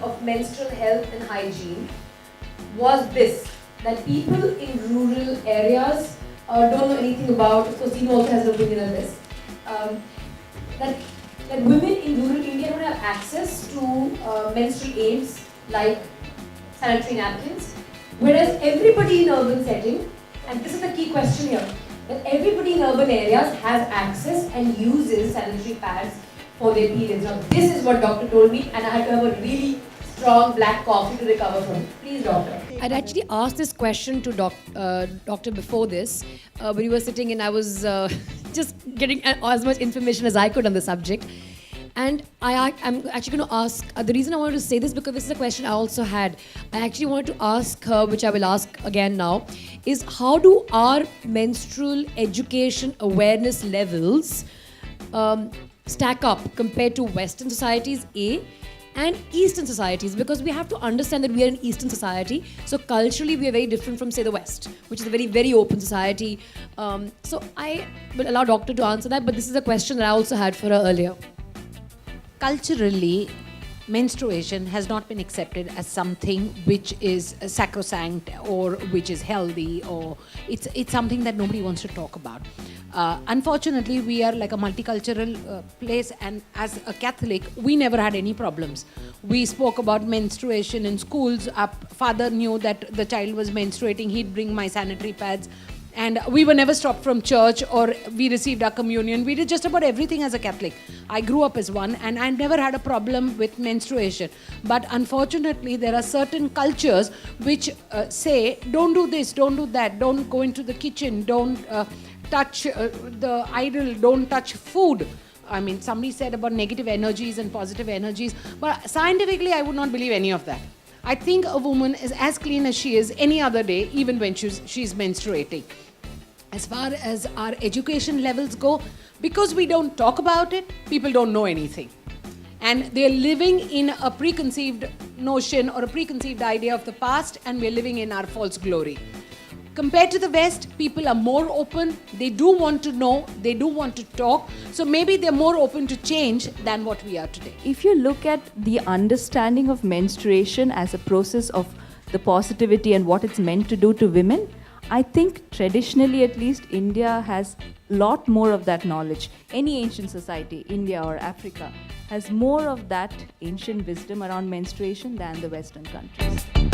of menstrual health and hygiene was this, that people in rural areas don't know anything about, of course Dino also has an opinion on this, that women in rural India don't have access to menstrual aids like sanitary napkins, whereas everybody in urban setting, and this is the key question here, that everybody in urban areas has access and uses sanitary pads for their periods. Now this is what doctor told me, and I had to have a really strong black coffee to recover from it. Please, doctor. I'd actually asked this question to doctor before this, when we were sitting and I was just getting as much information as I could on the subject. And I'm actually going to ask, the reason I wanted to say this because this is a question I also had. I actually wanted to ask her, which I will ask again now, is how do our menstrual education awareness levels stack up compared to Western societies, A, and Eastern societies, because we have to understand that we are an Eastern society, so culturally we are very different from, say, the West, which is a very, very open society. So I will allow doctor to answer that, but this is a question that I also had for her earlier. Culturally, menstruation has not been accepted as something which is sacrosanct or which is healthy, or it's something that nobody wants to talk about. Unfortunately, we are like a multicultural place, and as a Catholic, we never had any problems. We spoke about menstruation in schools. Our father knew that the child was menstruating, he'd bring my sanitary pads. And we were never stopped from church, or we received our communion. We did just about everything as a Catholic. I grew up as one, and I never had a problem with menstruation. But unfortunately, there are certain cultures which say, don't do this, don't do that, don't go into the kitchen, don't touch the idol, don't touch food. I mean, somebody said about negative energies and positive energies, but scientifically, I would not believe any of that. I think a woman is as clean as she is any other day, even when she's menstruating. As far as our education levels go, because we don't talk about it, people don't know anything. And they're living in a preconceived notion or a preconceived idea of the past, and we're living in our false glory. Compared to the West, people are more open, they do want to know, they do want to talk, so maybe they're more open to change than what we are today. If you look at the understanding of menstruation as a process of the positivity and what it's meant to do to women, I think traditionally at least India has a lot more of that knowledge. Any ancient society, India or Africa, has more of that ancient wisdom around menstruation than the Western countries.